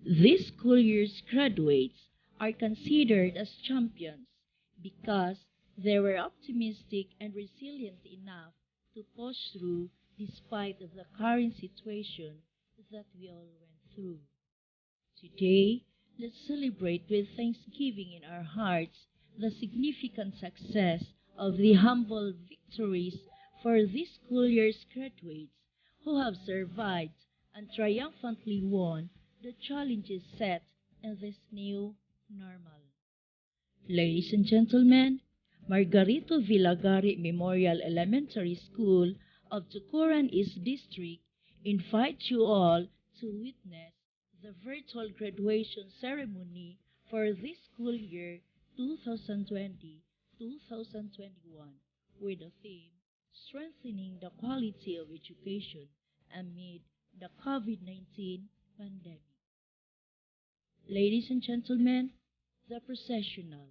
This school year's graduates are considered as champions because they were optimistic and resilient enough to push through despite of the current situation that we all went through. Today, let's celebrate with thanksgiving in our hearts the significant success of the humble victories for this school year's graduates who have survived and triumphantly won the challenges set in this new normal. Ladies and gentlemen, Margarito Lagare Memorial Elementary School of Tucuran East District invites you all to witness the virtual graduation ceremony for this school year 2020-2021 with the theme Strengthening the Quality of Education Amid the COVID-19 Pandemic. Ladies and gentlemen, the processional.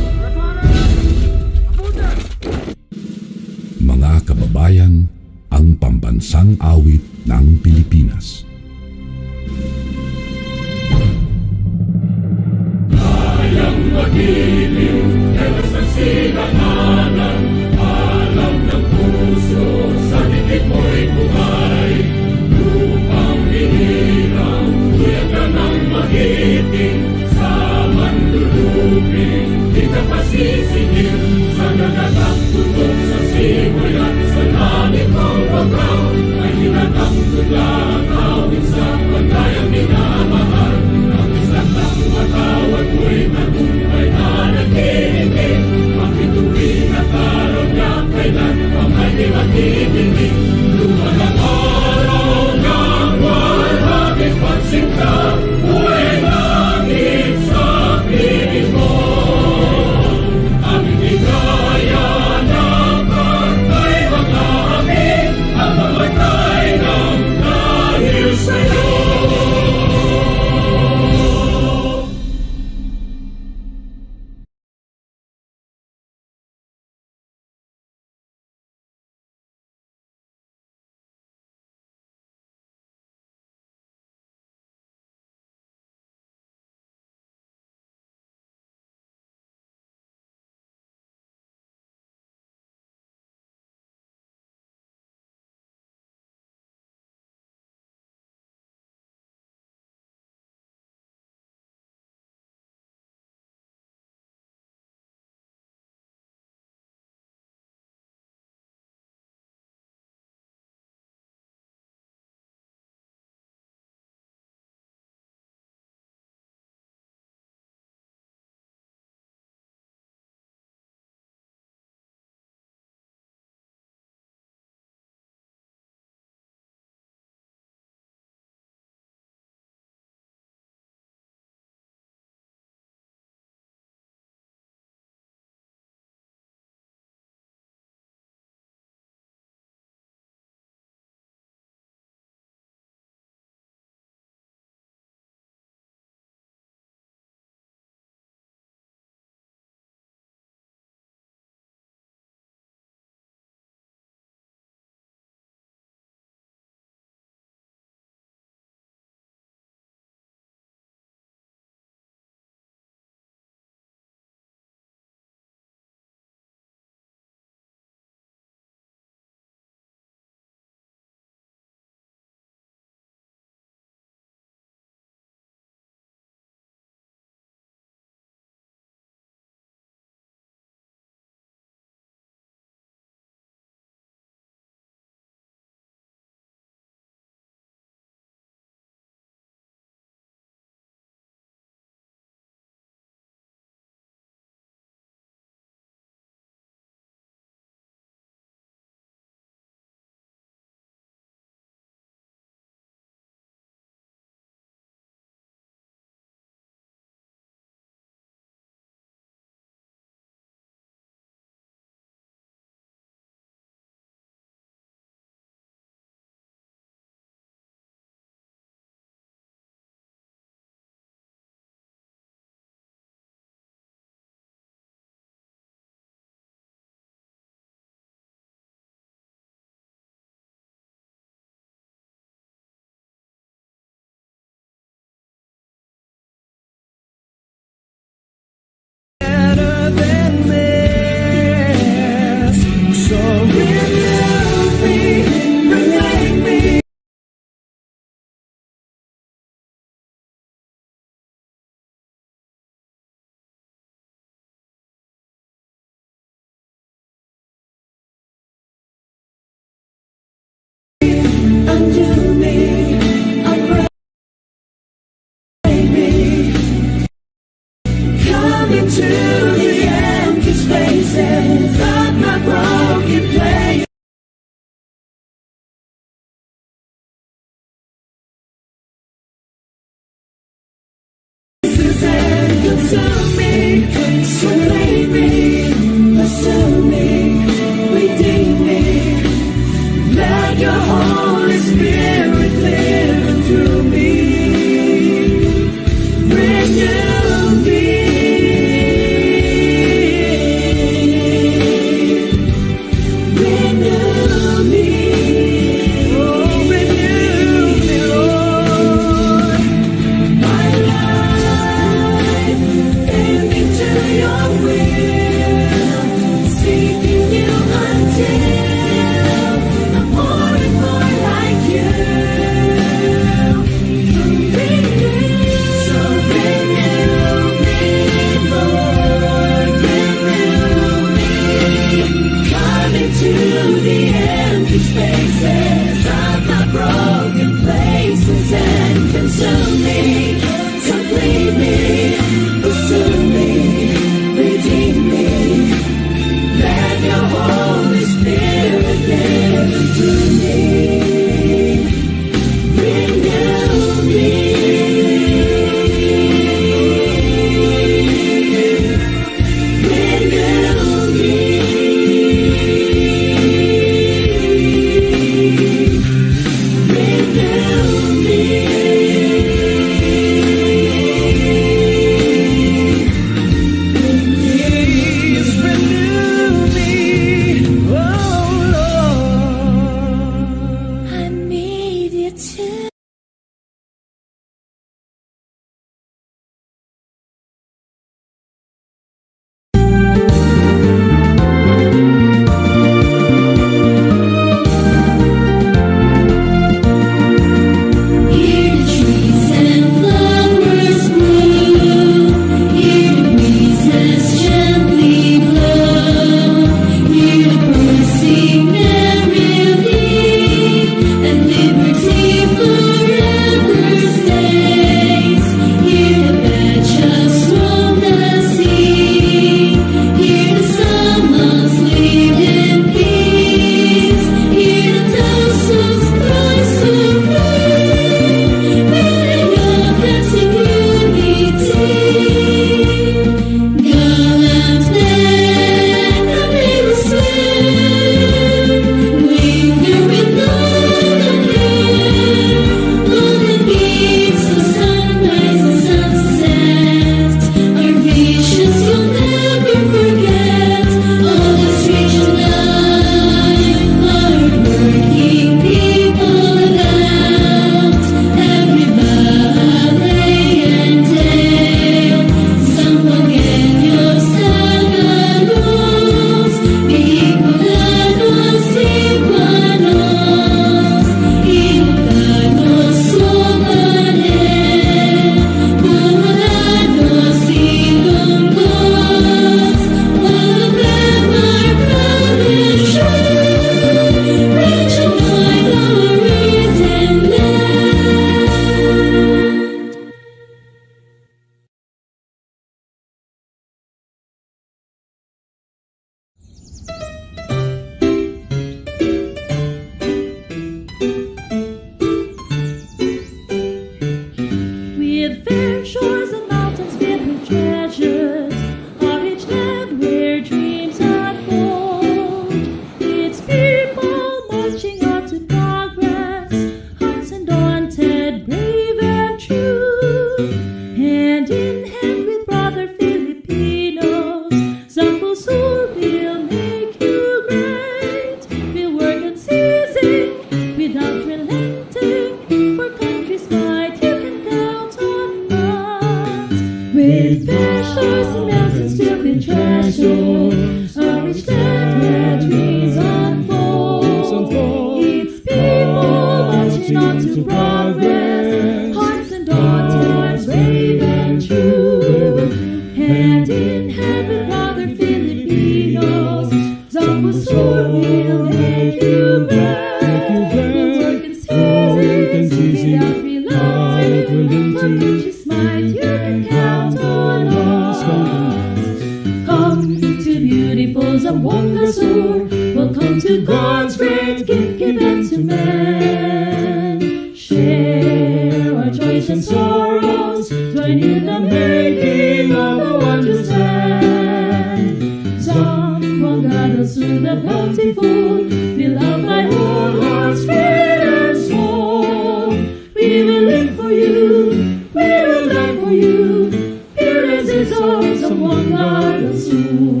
and sorrows. join in the making of a wondrous land. Someone gathers to the bountiful, beloved by all hearts great and small. We will live for you, we will die for you. Here is His arms, someone gathers soon.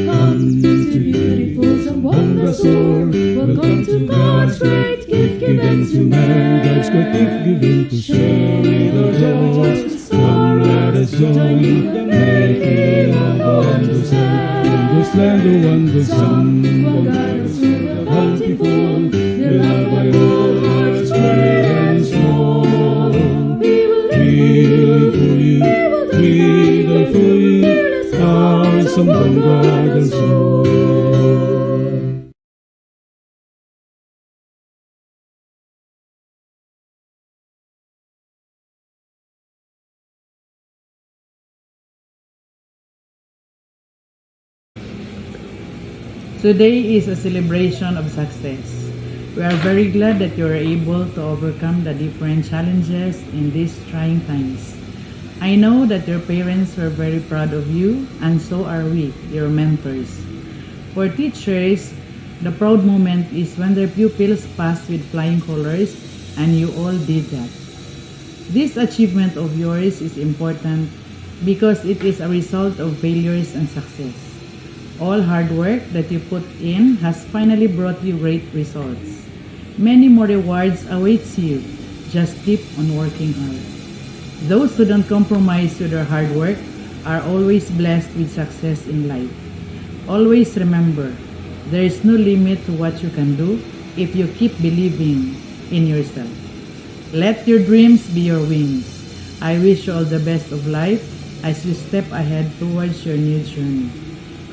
Come to beautiful, someone the soul. Welcome to God's great gift given to man. God's great gift given to share the joys, come let us join in the making of a wondrous land. Wondrous land, a wondrous Some will guide us to the bountiful, beloved by all hearts great and small. We will live for you, we die for you. Awesome God and soul. Today is a celebration of success. We are very glad that you are able to overcome the different challenges in these trying times. I know that your parents were very proud of you, and so are we, your mentors. For teachers, the proud moment is when their pupils pass with flying colors, and you all did that. This achievement of yours is important because it is a result of failures and success. All hard work that you put in has finally brought you great results. Many more rewards awaits you. Just keep on working hard. Those who don't compromise with their hard work are always blessed with success in life. Always remember, there is no limit to what you can do if you keep believing in yourself. Let your dreams be your wings. I wish you all the best of life as you step ahead towards your new journey.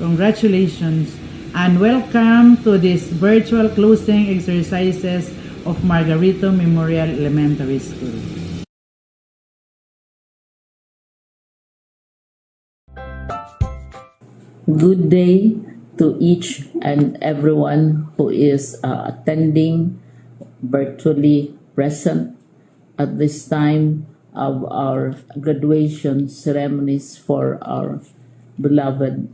Congratulations and welcome to this virtual closing exercises of Margarito Memorial Elementary School. Good day to each and everyone who is attending virtually present at this time of our graduation ceremonies for our beloved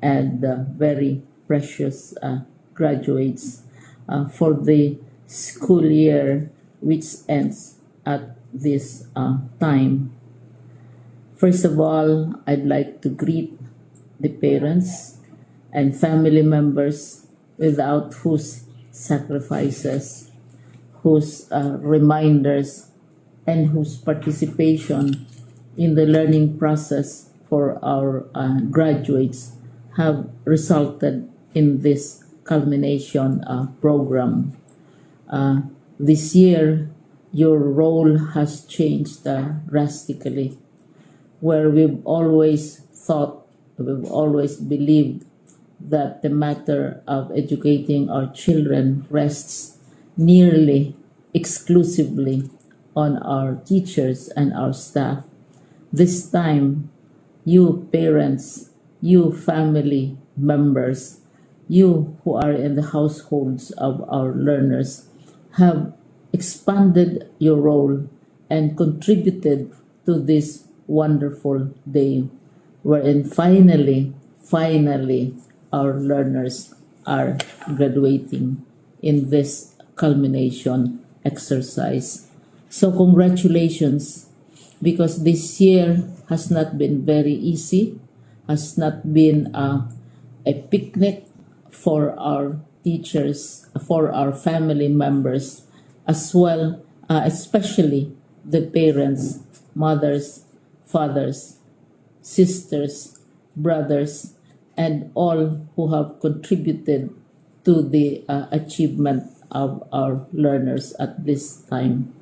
and very precious graduates for the school year which ends at this time. First of all, I'd like to greet the parents and family members without whose sacrifices, whose reminders, and whose participation in the learning process for our graduates have resulted in this culmination program. This year, your role has changed drastically, where we've always believed that the matter of educating our children rests nearly exclusively on our teachers and our staff. This time, you parents, you family members, you who are in the households of our learners have expanded your role and contributed to this wonderful day wherein finally our learners are graduating in this culmination exercise. So congratulations, because this year has not been very easy, has not been a picnic for our teachers, for our family members, as well, especially the parents, mothers, fathers, sisters, brothers, and all who have contributed to the achievement of our learners at this time.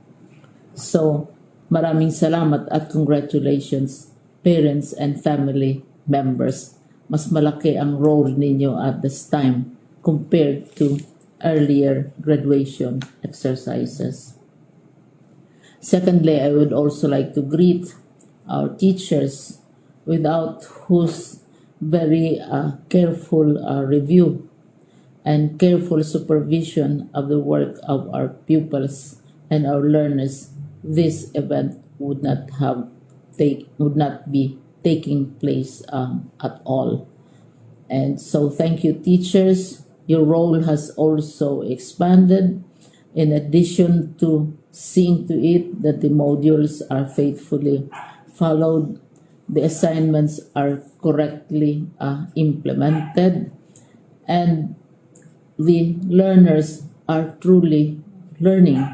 So, maraming salamat at congratulations, parents and family members. Mas malaki ang role ninyo at this time compared to earlier graduation exercises. Secondly, I would also like to greet our teachers, without whose very careful review and careful supervision of the work of our pupils and our learners, this event would not be taking place at all. And so thank you, teachers. Your role has also expanded. In addition to seeing to it that the modules are faithfully followed, the assignments are correctly implemented, and the learners are truly learning.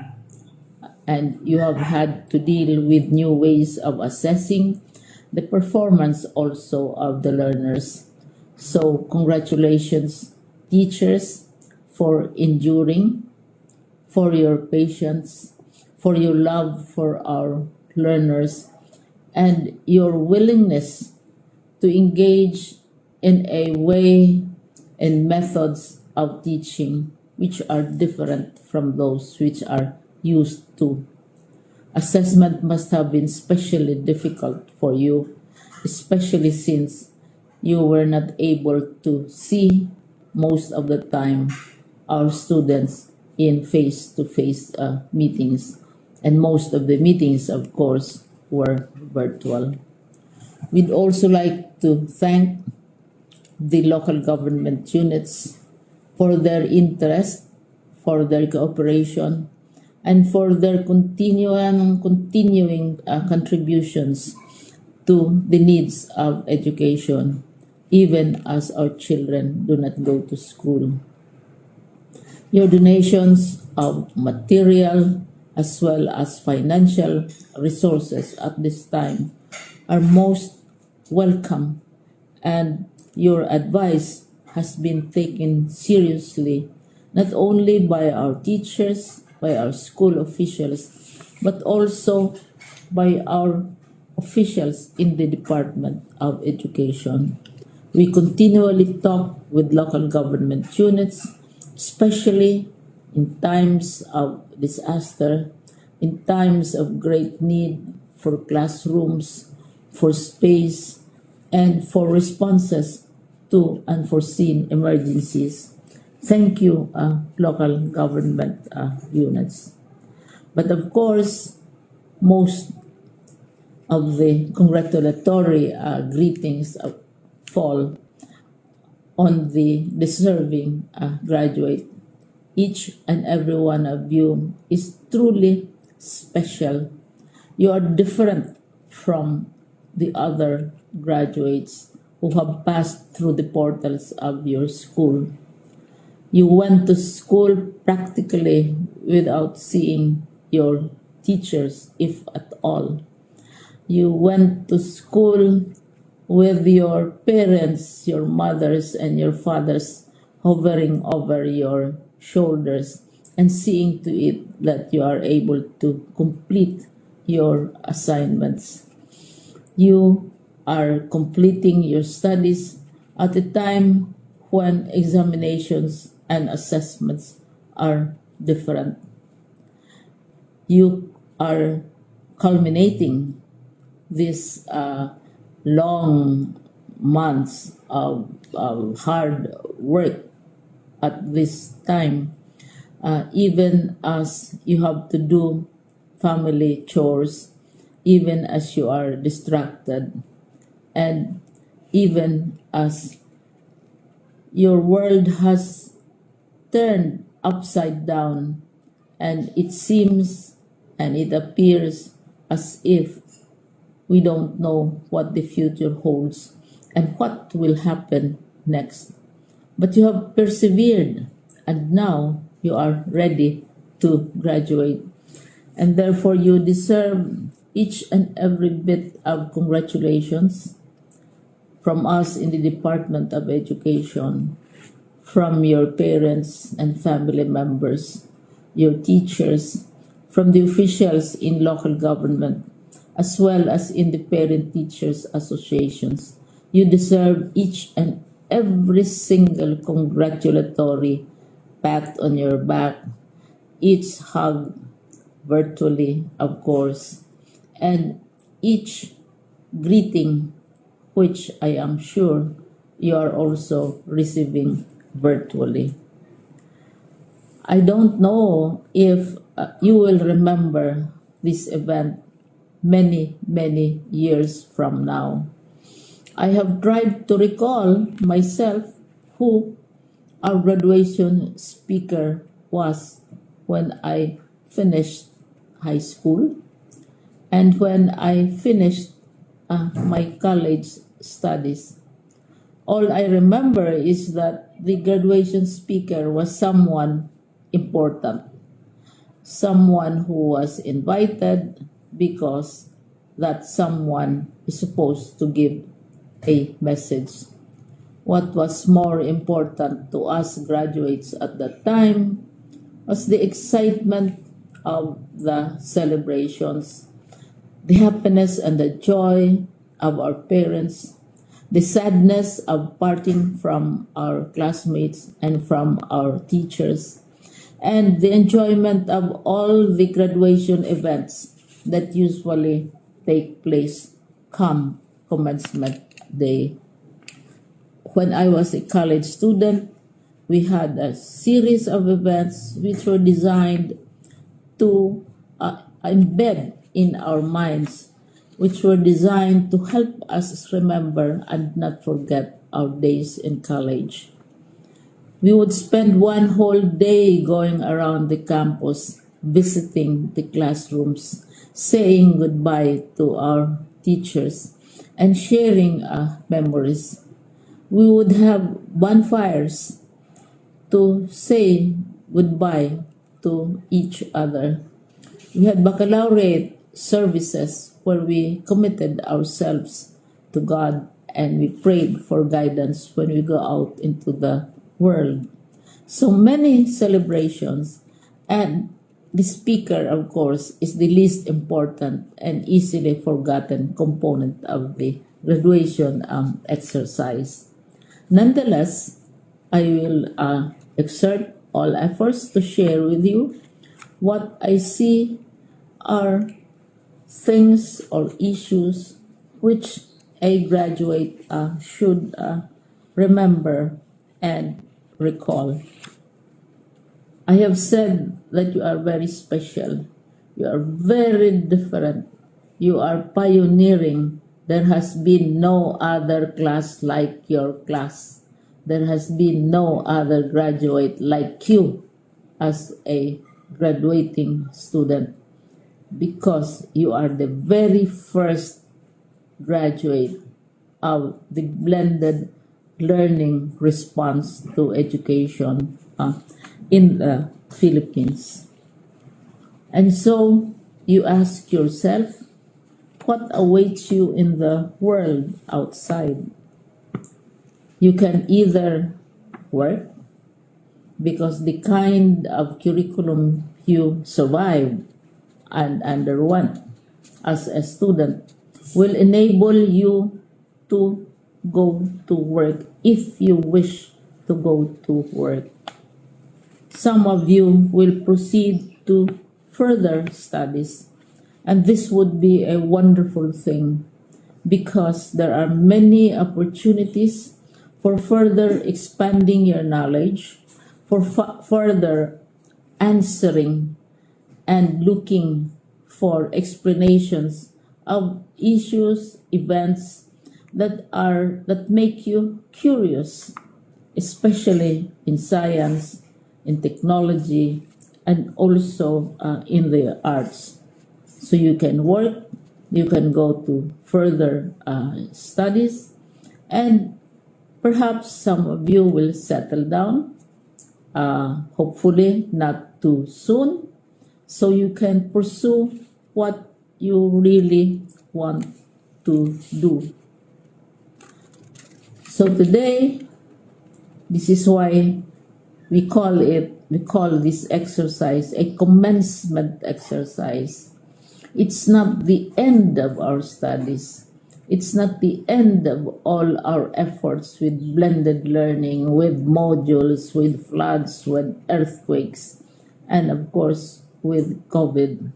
And you have had to deal with new ways of assessing the performance also of the learners. So congratulations, teachers, for enduring, for your patience, for your love for our learners, and your willingness to engage in a way and methods of teaching which are different from those which are used to. Assessment must have been especially difficult for you, especially since you were not able to see most of the time our students in face-to-face meetings, and most of the meetings, of course, were virtual. We'd also like to thank the local government units for their interest, for their cooperation, and for their continuing contributions to the needs of education, even as our children do not go to school. Your donations of material as well as financial resources at this time are most welcome, and your advice has been taken seriously not only by our teachers, by our school officials, but also by our officials in the Department of Education. We continually talk with local government units, especially in times of disaster, in times of great need for classrooms, for space, and for responses to unforeseen emergencies. Thank you, local government units. But of course, most of the congratulatory greetings fall on the deserving graduate. Each and every one of you is truly special. You are different from the other graduates who have passed through the portals of your school. You went to school practically without seeing your teachers, if at all. You went to school with your parents, your mothers, and your fathers hovering over your shoulders and seeing to it that you are able to complete your assignments. You are completing your studies at a time when examinations and assessments are different. You are culminating these long months of hard work at this time, even as you have to do family chores, even as you are distracted, and even as your world has turned upside down, and it seems and it appears as if we don't know what the future holds and what will happen next. But you have persevered, and now you are ready to graduate. And therefore, you deserve each and every bit of congratulations from us in the Department of Education, from your parents and family members, your teachers, from the officials in local government, as well as in the parent teachers associations. You deserve each and every single congratulatory pat on your back, each hug virtually, of course, and each greeting, which I am sure you are also receiving virtually. I don't know if you will remember this event many, many years from now. I have tried to recall myself who our graduation speaker was when I finished high school and when I finished my college studies. All I remember is that the graduation speaker was someone important, someone who was invited because that someone is supposed to give a message. What was more important to us graduates at that time was the excitement of the celebrations, the happiness and the joy of our parents, the sadness of parting from our classmates and from our teachers, and the enjoyment of all the graduation events that usually take place come commencement day. When I was a college student, we had a series of events which were designed to embed in our minds, which were designed to help us remember and not forget our days in college. We would spend one whole day going around the campus, visiting the classrooms, saying goodbye to our teachers, and sharing memories. We would have bonfires to say goodbye to each other. We had baccalaureate services where we committed ourselves to God and we prayed for guidance when we go out into the world. So many celebrations, and the speaker, of course, is the least important and easily forgotten component of the graduation exercise. Nonetheless, I will exert all efforts to share with you what I see are things or issues which a graduate should remember and recall. I have said that you are very special. You are very different. You are pioneering. There has been no other class like your class. There has been no other graduate like you as a graduating student, because you are the very first graduate of the blended learning response to education in the Philippines. And so you ask yourself, what awaits you in the world outside? You can either work, because the kind of curriculum you survived and underwent as a student will enable you to go to work if you wish to go to work. Some of you will proceed to further studies, and this would be a wonderful thing because there are many opportunities for further expanding your knowledge, for further answering and looking for explanations of issues, events that make you curious, especially in science, in technology, and also in the arts. So you can work, you can go to further studies, and perhaps some of you will settle down, hopefully not too soon, so you can pursue what you really want to do. So today, this is why we call this exercise a commencement exercise. It's not the end of our studies. It's not the end of all our efforts with blended learning, with modules, with floods, with earthquakes, and of course with COVID.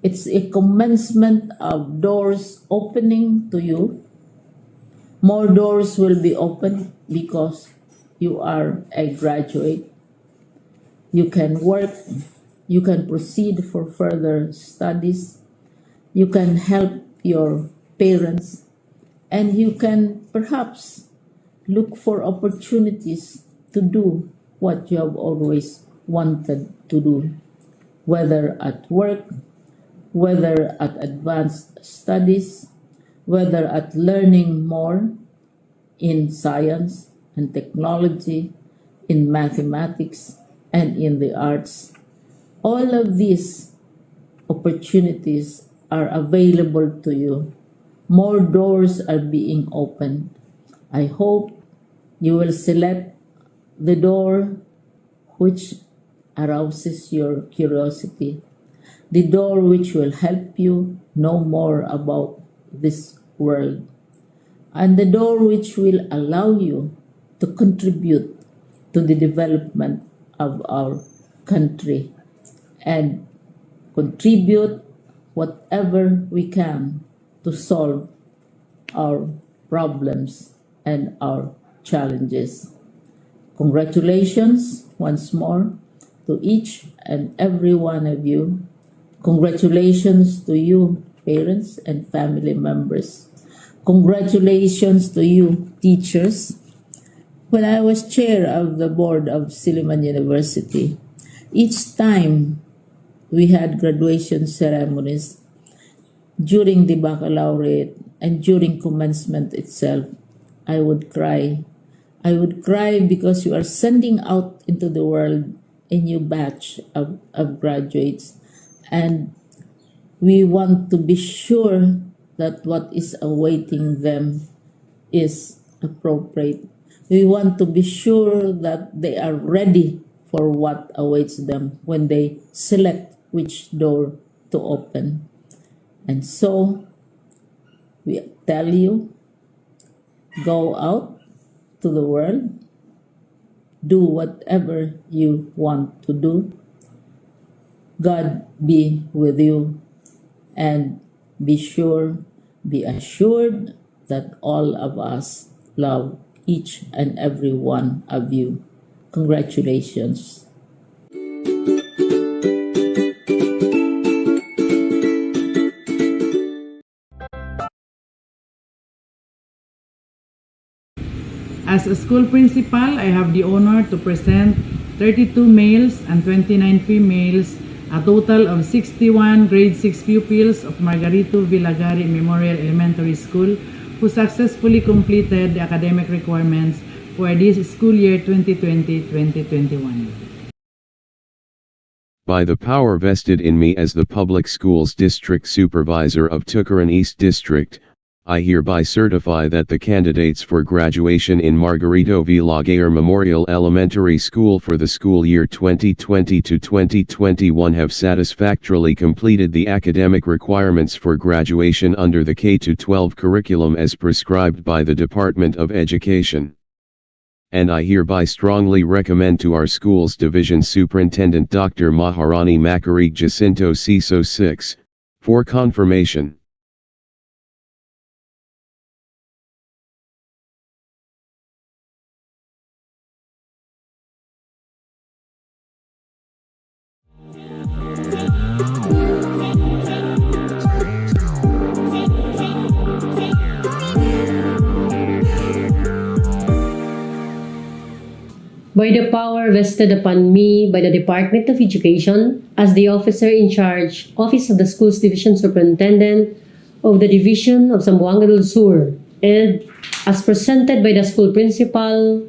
It's a commencement of doors opening to you. More doors will be opened because you are a graduate. You can work, you can proceed for further studies, You can help your parents, and you can perhaps look for opportunities to do what you have always wanted to do, whether at work, whether at advanced studies, whether at learning more in science and technology, in mathematics, and in the arts. All of these opportunities are available to you. More doors are being opened. I hope you will select the door which arouses your curiosity, the door which will help you know more about this world, and the door which will allow you to contribute to the development of our country and contribute whatever we can to solve our problems and our challenges. Congratulations once more to each and every one of you. Congratulations to you, parents and family members. Congratulations to you, teachers. When I was chair of the board of Silliman University, each time we had graduation ceremonies, during the baccalaureate and during commencement itself, I would cry. I would cry because you are sending out into the world a new batch of graduates, and we want to be sure that what is awaiting them is appropriate. We want to be sure that they are ready for what awaits them when they select which door to open. And so, we tell you, go out to the world, do whatever you want to do. God be with you, and be assured that all of us love each and every one of you. Congratulations. As a school principal, I have the honor to present 32 males and 29 females, a total of 61 grade 6 pupils of Margarito Lagare Memorial Elementary School who successfully completed the academic requirements for this school year 2020-2021. By the power vested in me as the Public Schools District Supervisor of Tucaran East District, I hereby certify that the candidates for graduation in Margarito Lagare Memorial Elementary School for the school year 2020-2021 have satisfactorily completed the academic requirements for graduation under the K-12 curriculum as prescribed by the Department of Education. And I hereby strongly recommend to our school's Division Superintendent Dr. Maharani Macarig Jacinto CISO 6, for confirmation. By the power vested upon me by the Department of Education as the officer in charge, Office of the Schools Division Superintendent of the Division of Zamboanga del Sur, and as presented by the school principal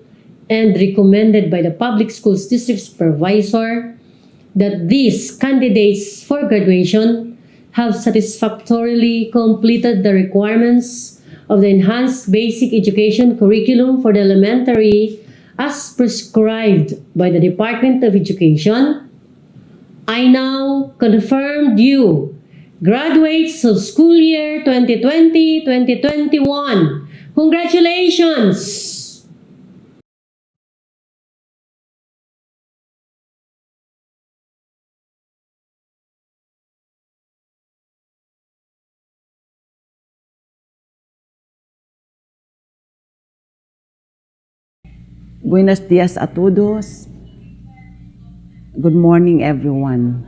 and recommended by the Public Schools District Supervisor, that these candidates for graduation have satisfactorily completed the requirements of the Enhanced Basic Education Curriculum for the elementary as prescribed by the Department of Education. I now confirm you, graduates of school year 2020-2021. Congratulations! Buenos dias a todos. Good morning, everyone.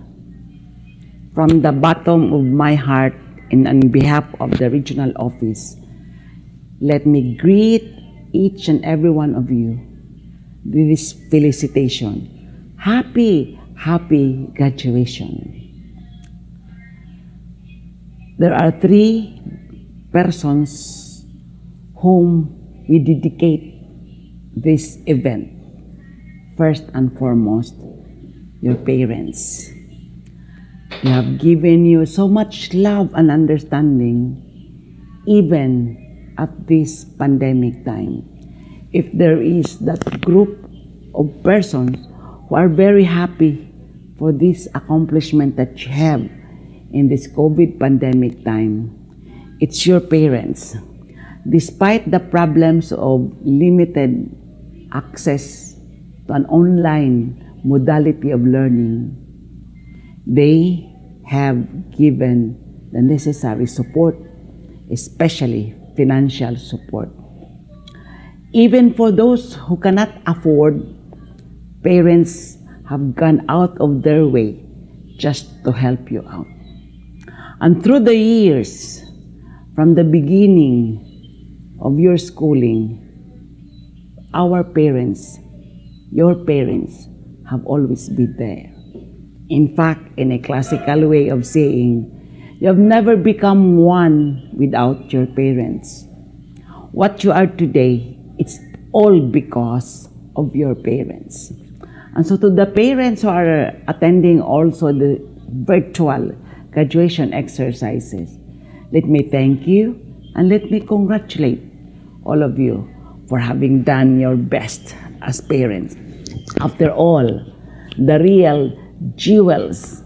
From the bottom of my heart on behalf of the regional office, let me greet each and every one of you with this felicitation. Happy graduation. There are 3 persons whom we dedicate this event. First and foremost, your parents. They have given you so much love and understanding even at this pandemic time. If there is that group of persons who are very happy for this accomplishment that you have in this COVID pandemic time, it's your parents. Despite the problems of limited access to an online modality of learning, they have given the necessary support, especially financial support. Even for those who cannot afford, parents have gone out of their way just to help you out. And through the years, from the beginning of your schooling, our parents, your parents, have always been there. In fact, in a classical way of saying, you have never become one without your parents. What you are today, it's all because of your parents. And so to the parents who are attending also the virtual graduation exercises, let me thank you and let me congratulate all of you for having done your best as parents. After all, the real jewels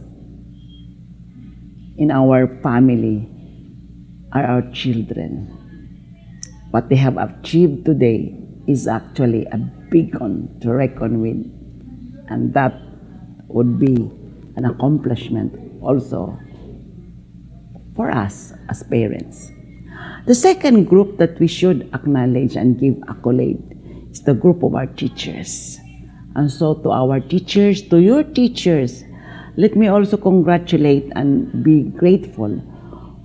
in our family are our children. What they have achieved today is actually a big one to reckon with, and that would be an accomplishment also for us as parents. The second group that we should acknowledge and give accolade is the group of our teachers. And so to our teachers, to your teachers, let me also congratulate and be grateful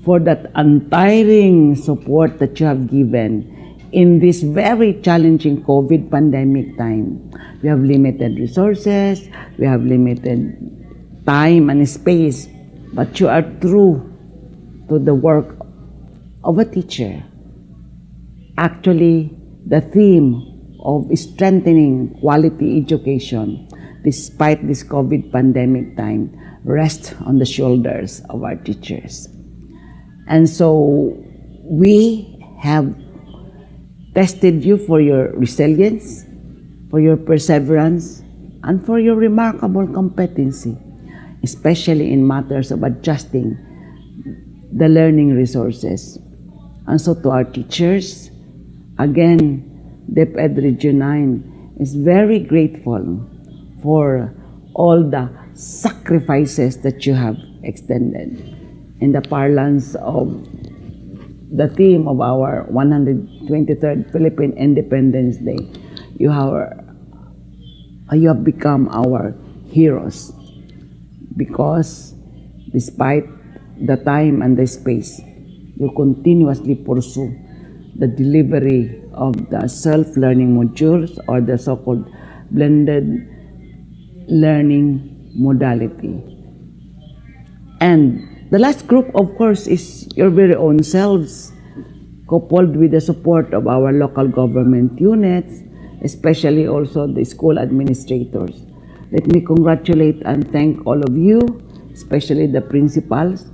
for that untiring support that you have given in this very challenging COVID pandemic time. We have limited resources, we have limited time and space, but you are true to the work of a teacher. Actually, the theme of strengthening quality education despite this COVID pandemic time rests on the shoulders of our teachers. And so we have tested you for your resilience, for your perseverance, and for your remarkable competency, especially in matters of adjusting the learning resources. And so to our teachers, again, DepEd Region 9 is very grateful for all the sacrifices that you have extended. In the parlance of the theme of our 123rd Philippine Independence Day, you have become our heroes, because despite the time and the space, you continuously pursue the delivery of the self-learning modules, or the so-called blended learning modality. And the last group, of course, is your very own selves, coupled with the support of our local government units, especially also the school administrators. Let me congratulate and thank all of you, especially the principals,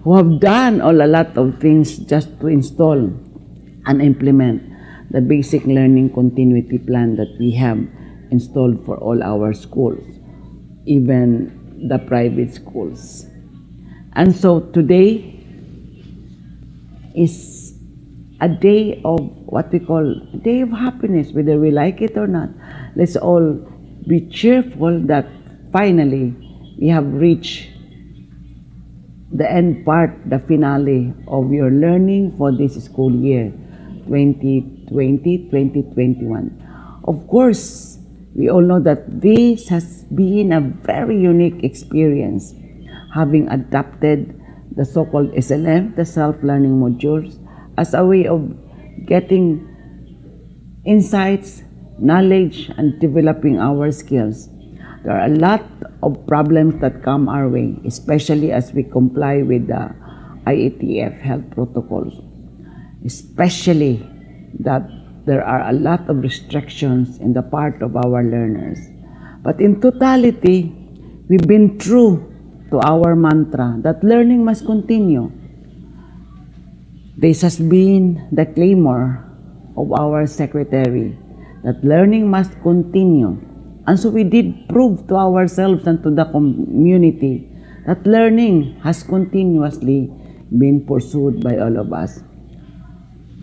who have done a lot of things just to install and implement the basic learning continuity plan that we have installed for all our schools, even the private schools. And so today is a day of what we call a day of happiness, whether we like it or not. Let's all be cheerful that finally we have reached the end part, the finale of your learning for this school year, 2020-2021. Of course, we all know that this has been a very unique experience, having adapted the so-called SLM, the self-learning modules, as a way of getting insights, knowledge, and developing our skills. There are a lot of problems that come our way, especially as we comply with the IATF health protocols, especially that there are a lot of restrictions in the part of our learners. But in totality, we've been true to our mantra that learning must continue. This has been the clamor of our secretary, that learning must continue. And so we did prove to ourselves and to the community that learning has continuously been pursued by all of us.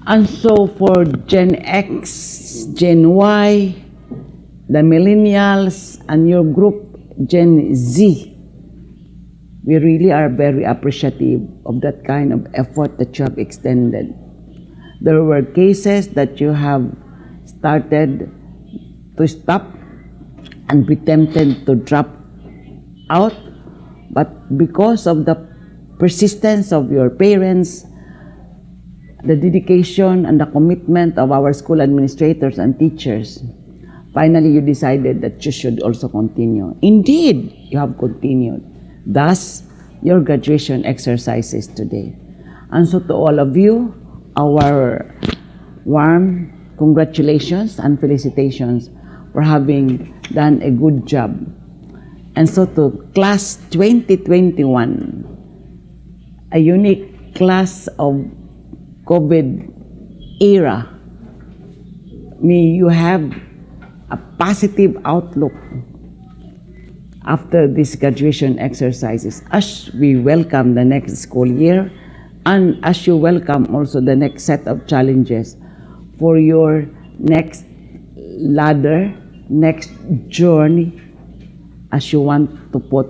And so for Gen X, Gen Y, the millennials, and your group, Gen Z, we really are very appreciative of that kind of effort that you have extended. There were cases that you have started to stop and be tempted to drop out, but because of the persistence of your parents, the dedication and the commitment of our school administrators and teachers, finally you decided that you should also continue. Indeed, you have continued. Thus, your graduation exercises today. And so to all of you, our warm congratulations and felicitations for having done a good job. And so to class 2021, a unique class of COVID era, may you have a positive outlook after these graduation exercises as we welcome the next school year and as you welcome also the next set of challenges for your next ladder, next journey, as you want to put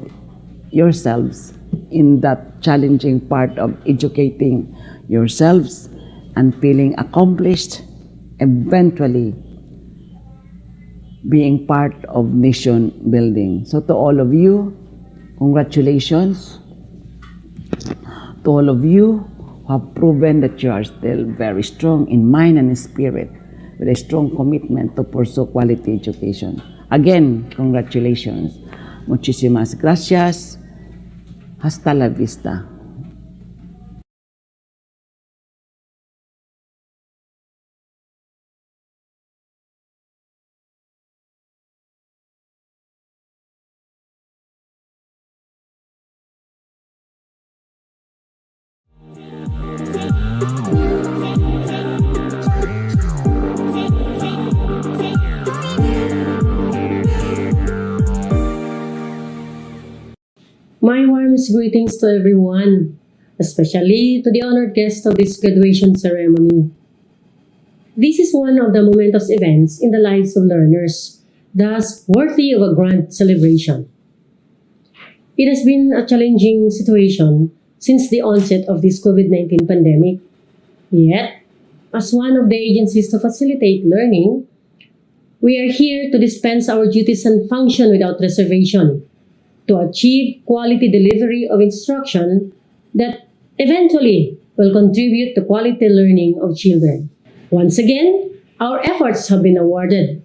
yourselves in that challenging part of educating yourselves and feeling accomplished, eventually being part of nation building. So to all of you, congratulations. To all of you who have proven that you are still very strong in mind and in spirit, with a strong commitment to pursue quality education. Again, congratulations. Muchísimas gracias. Hasta la vista. My warmest greetings to everyone, especially to the honored guests of this graduation ceremony. This is one of the momentous events in the lives of learners, thus worthy of a grand celebration. It has been a challenging situation since the onset of this COVID-19 pandemic. Yet, as one of the agencies to facilitate learning, we are here to dispense our duties and function without reservation, to achieve quality delivery of instruction that eventually will contribute to quality learning of children. Once again, our efforts have been awarded,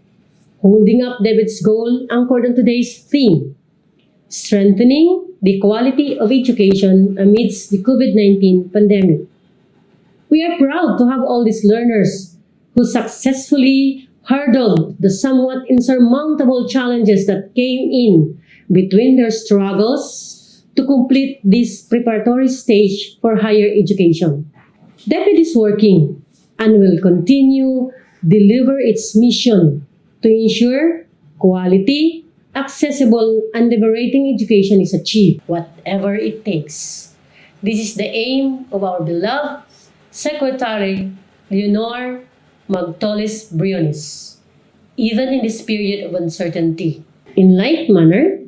holding up David's goal anchored on today's theme, strengthening the quality of education amidst the COVID-19 pandemic. We are proud to have all these learners who successfully hurdled the somewhat insurmountable challenges that came in between their struggles to complete this preparatory stage for higher education. DepEd is working and will continue deliver its mission to ensure quality, accessible, and liberating education is achieved, whatever it takes. This is the aim of our beloved Secretary Leonor Magtolis Briones, even in this period of uncertainty. In like manner,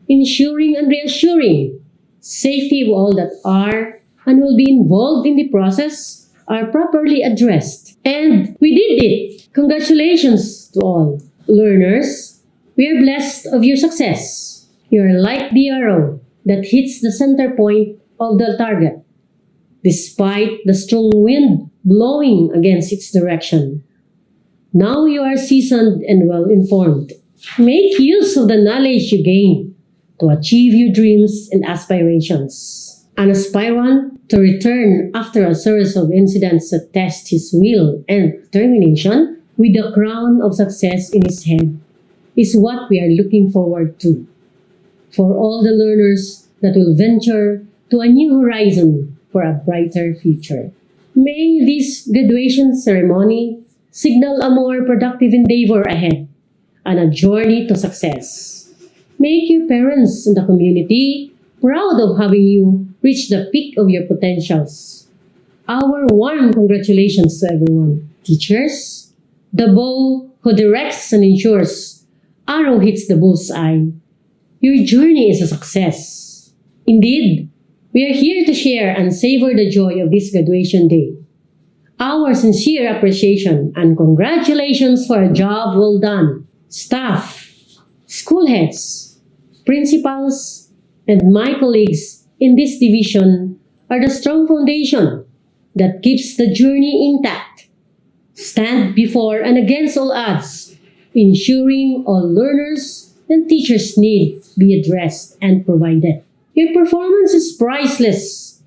ensuring and reassuring safety of all that are and will be involved in the process are properly addressed. And we did it! Congratulations to all. Learners, we are blessed of your success. You are like the arrow that hits the center point of the target. despite the strong wind blowing against its direction. Now you are seasoned and well-informed. Make use of the knowledge you gain to achieve your dreams and aspirations. An aspirant to return after a series of incidents that test his will and determination with the crown of success in his head is what we are looking forward to. For all the learners that will venture to a new horizon for a brighter future. May this graduation ceremony signal a more productive endeavor ahead and a journey to success. Make your parents and the community proud of having you reach the peak of your potentials. Our warm congratulations to everyone. Teachers, the bow who directs and ensures arrow hits the bullseye. Your journey is a success. Indeed, we are here to share and savor the joy of this graduation day. Our sincere appreciation and congratulations for a job well done. Staff, school heads, principals, and my colleagues in this division are the strong foundation that keeps the journey intact. Stand before and against all odds, ensuring all learners and teachers' needs be addressed and provided. Your performance is priceless.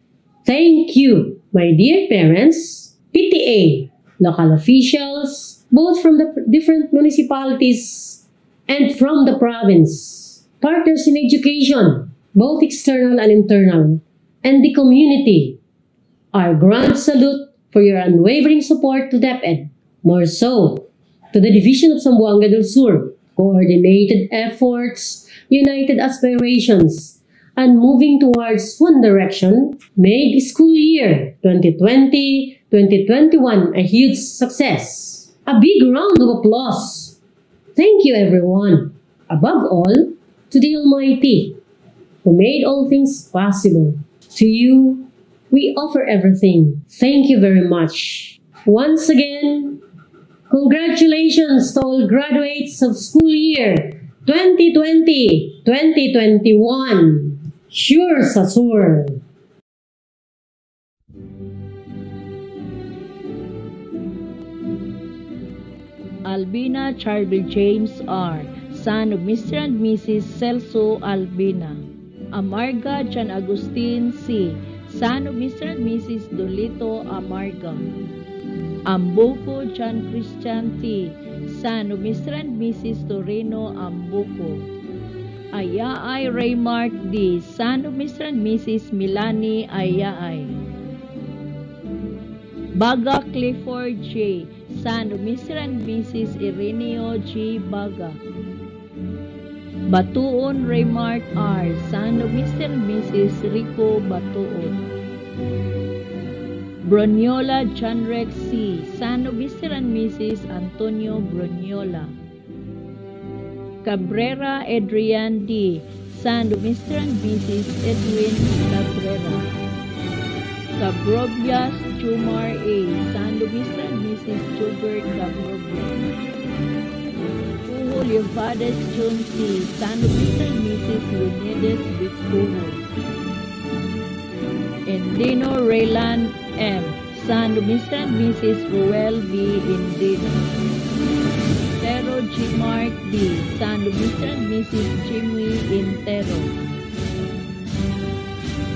Thank you, my dear parents, PTA, local officials, both from the different municipalities and from the province, partners in education, both external and internal, and the community. Our grand salute for your unwavering support to DepEd, more so to the Division of Zamboanga del Sur, coordinated efforts, united aspirations, and moving towards one direction, made school year 2020-2021 a huge success. A big round of applause. Thank you, everyone. Above all, to the Almighty, who made all things possible. To you, we offer everything. Thank you very much. Once again, congratulations to all graduates of school year 2020-2021. Sure, Sasur. Albina Charvel James R., son of Mr. and Mrs. Celso Albina. Amarga John Agustin C., son of Mr. and Mrs. Dolito Amarga. Ambuco John Christian T., son of Mr. and Mrs. Torino Ambuco. Ayaay Raymart D., son of Mr. and Mrs. Milani Ayaay. Baga Clifford J., son of Mr. and Mrs. Ireneo G. Baga. Batuon Raymart R., son of Mr. and Mrs. Rico Batuon. Broniola John Rex C., son of Mr. and Mrs. Antonio Broniola. Cabrera Adrian D., son of Mr. and Mrs. Edwin Cabrera. Cabrobias Chumar A., son of Mr. and Mrs. Jubert Cabrobias. Puho Leovades Jun C., son of Mr. and Mrs. Leonidas Bispuho. Endino Raylan M., son of Mr. and Mrs. Ruel B. Endino. Intero G. Mark B., son of Mr. and Mrs. Jimmy Intero.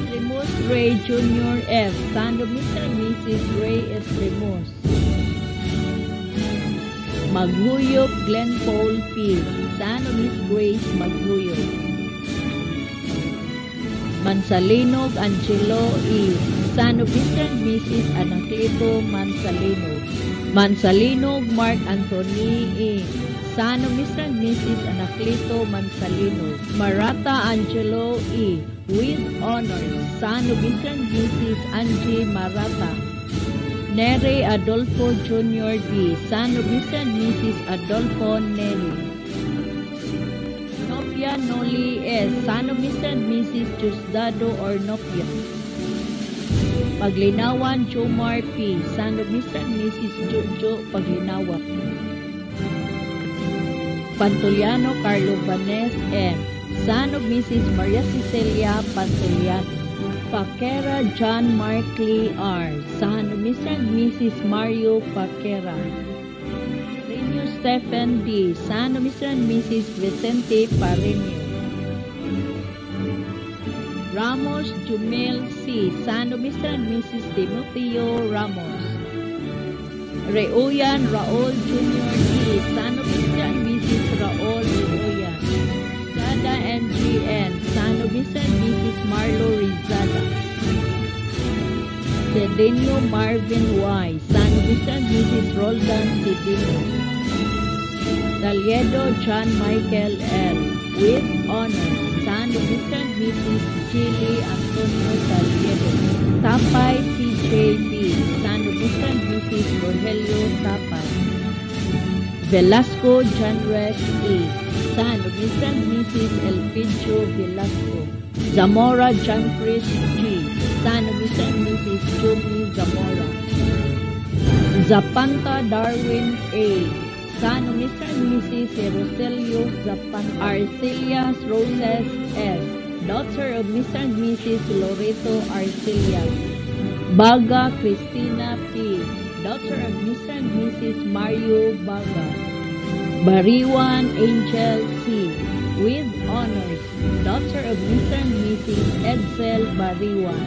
Estremos Ray Jr. F., son of Mr. and Mrs. Ray Estremos. Maghuyop Glenn Paul P., son of Miss Grace Maghuyop. Mansalinog Angelo E., son of Mr. and Mrs. Anacleto Mansalinog. Mansalinog Mark Anthony E., son of Mr. and Mrs. Anacleto Mansalinog. Marata Angelo E., with honors, son of Mr. and Mrs. Angie Marata. Nere Adolfo Jr. D., son of Mr. and Mrs. Adolfo Neri. Nopia Noli S., son of Mr. and Mrs. Diosdado Ornopia. Paglinawan Jomar P., son of Mr. and Mrs. Jojo Paglinawa. Pantoliano Carlo Vanes M., son of Mrs. Maria Cecilia Pantoliano. Paquera John Markley R. Son of Mr. and Mrs. Mario Paquera. Pareño Stephen D. Son of Mr. and Mrs. Vicente Pareño. Ramos Jumel C. Son of Mr. and Mrs. Timoteo Ramos. Reuyan Raul Jr. D. Son of Mr. and Mrs. Raul Reuyan. Rizada NGN. Son of Mr. and Mrs. Marlo Rizada. Cedenio Marvin Y. Son of Mr. and Mrs. Roldan Cedenio. Taliedo John Michael L. With honor. Son of Mr. and Mrs. Chili Antonio Taliedo. Tapay CJB. Son of Mr. and Mrs. Rogelio Tapay. Velasco John Rex E. Son of Mr. and Mrs. Elpidio Velasco. Zamora John Chris G. Son of Mr. and Mrs. Jumi Zamora. Zapanta Darwin A. Son of Mr. and Mrs. Roselio Zapanta. Arcelias Roses S. Daughter of Mr. and Mrs. Loreto Arcelias. Baga Cristina P. Daughter of Mr. and Mrs. Mario Baga. Bariwan Angel C. With honors. Daughter of Mr. and Mrs. Edsel Bariwan.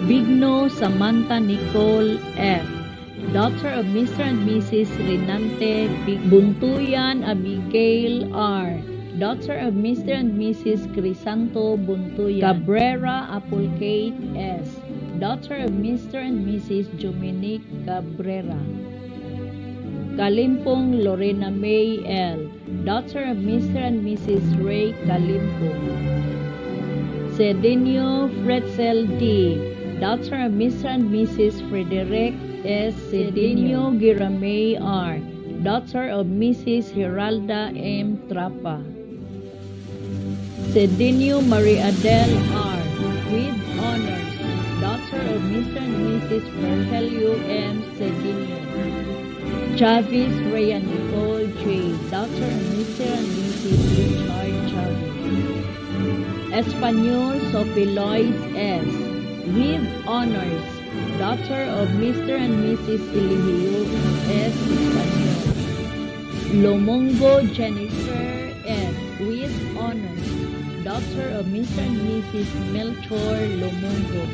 Bigno Samantha Nicole F. Daughter of Mr. and Mrs. Renante Buntuyan Abigail R. Daughter of Mr. and Mrs. Crisanto Buntuyan. Cabrera Apulcate S. Daughter of Mr. and Mrs. Dominic Cabrera. Kalimpong Lorena May L. Daughter of Mr. and Mrs. Ray Kalimpong. Cedenio Fretzel D. Daughter of Mr. and Mrs. Frederick S. Cedenio Giramay R. Daughter of Mrs. Geralda M. Trapa. Cedenio Marie Adele R. With honors. Daughter of Mr. and Mrs. Virgilio M. Cedenio. Chavis Rhea Nicole J. Daughter of Mr. and Mrs. Richard Chavis. Espanol Sophie Lloyd S. With honors. Daughter of Mr. and Mrs. Eligio S. Espanol. Lomongo Jennifer S. With honors. Daughter of Mr. and Mrs. Melchor Lomongo.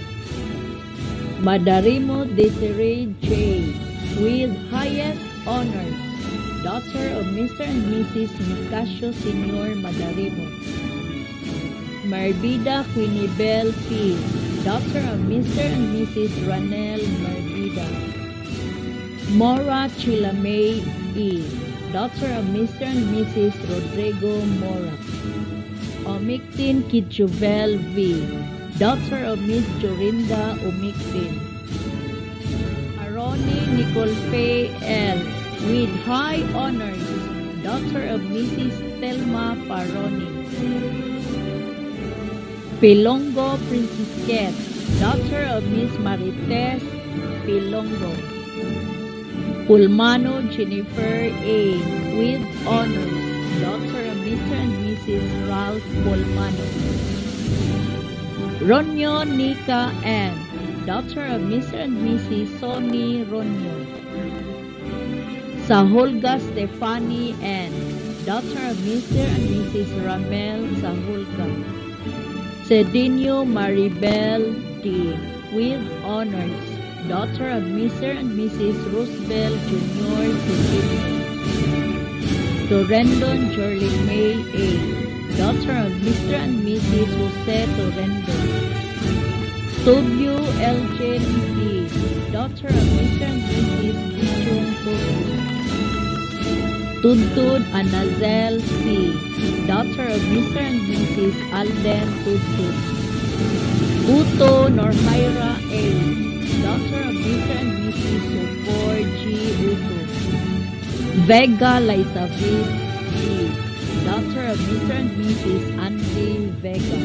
Madarimo Desiree J. With highest honors. Daughter of Mr. and Mrs. Nicasio Senior Madarimo. Marbida Quinibel P. Daughter of Mr. and Mrs. Ranel Marbida. Mora Chilamay E. Daughter of Mr. and Mrs. Rodrigo Mora. Omictin Kitjuvel V. Daughter of Miss Jorinda Omictin. Aroni Nicole Faye L. With high honors. Daughter of Mrs. Thelma Paroni. Pilongo Princesquet. Daughter of Miss Marites Pilongo. Pulmano Jennifer A. With honors. Daughter of Mr. and Mrs. Ralph Pulmano. Ronyo Nika N. Daughter of Mr. and Mrs. Sonny Ronyo. Sahulga Stephanie N. Daughter of Mr. and Mrs. Ramel Sahulga. Cedenio Maribel D. With honors. Daughter of Mr. and Mrs. Roosevelt Jr. Cedenio. Torrendon Jorlin May A. Daughter of Mr. and Mrs. Jose Torrendon. Tobio Elgin D. Daughter of Mr. and Mrs. Gichong Tobio. Tudtud Anazel C. Daughter of Mr. and Mrs. Alden Tudtud. Uto Norhaira A. Daughter of Mr. and Mrs. Sopor G. Uto. Vega Laisavid G. Daughter of Mr. and Mrs. Andy Vega.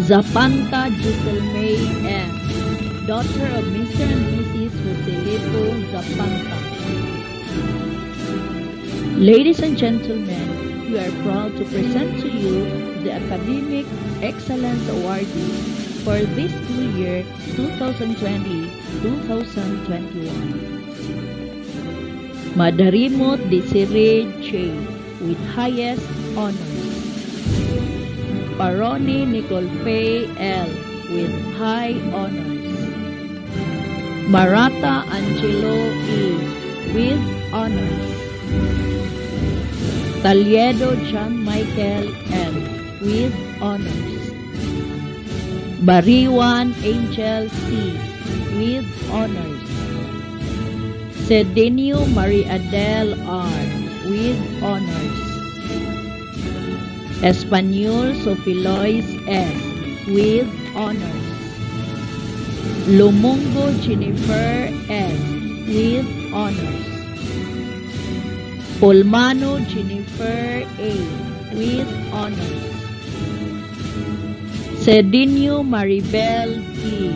Zapanta Giselle May M. Daughter of Mr. and Mrs. Joselito Zapanta. Ladies and gentlemen, we are proud to present to you the Academic Excellence Awardees for this school year 2020-2021. Madarimot Desiree J. with highest honors. Paroni Nicole Faye L. with high honors. Marata Angelo E. with honors. Taliedo John Michael L. with honors. Bariwan Angel C. with honors. Cedinio Marie Adele R. with honors. Espanyol Sofilois S. with honors. Lumongo Jennifer S. with honors. Polmano Jennifer A. with honors. Cedinio Maribel B.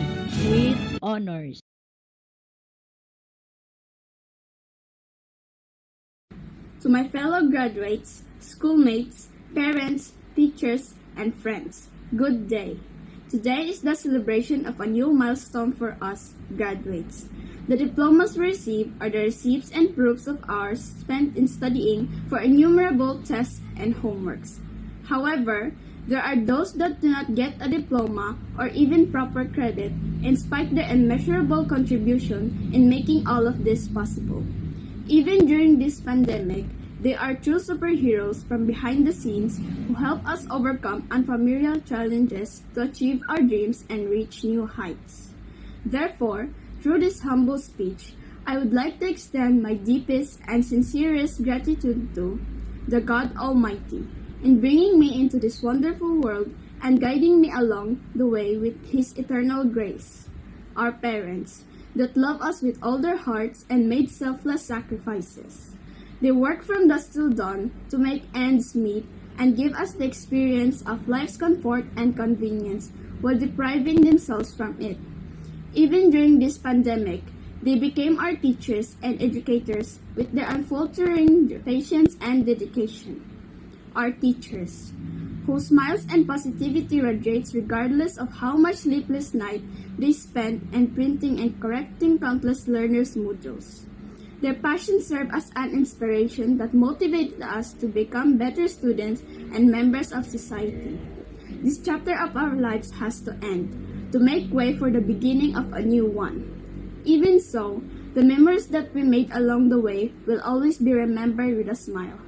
with honors. To my fellow graduates, schoolmates, parents, teachers, and friends, good day. Today is the celebration of a new milestone for us, graduates. The diplomas we receive are the receipts and proofs of hours spent in studying for innumerable tests and homeworks. However, there are those that do not get a diploma or even proper credit in spite their immeasurable contribution in making all of this possible. Even during this pandemic, they are true superheroes from behind the scenes who help us overcome unfamiliar challenges to achieve our dreams and reach new heights. Therefore, through this humble speech, I would like to extend my deepest and sincerest gratitude to the God Almighty in bringing me into this wonderful world and guiding me along the way with His eternal grace. Our parents, that love us with all their hearts and made selfless sacrifices. They work from dusk till dawn to make ends meet and give us the experience of life's comfort and convenience while depriving themselves from it. Even during this pandemic, they became our teachers and educators with their unfaltering patience and dedication. Our teachers, whose smiles and positivity radiates regardless of how much sleepless night they spent in printing and correcting countless learners' modules. Their passion served as an inspiration that motivated us to become better students and members of society. This chapter of our lives has to end, to make way for the beginning of a new one. Even so, the memories that we made along the way will always be remembered with a smile.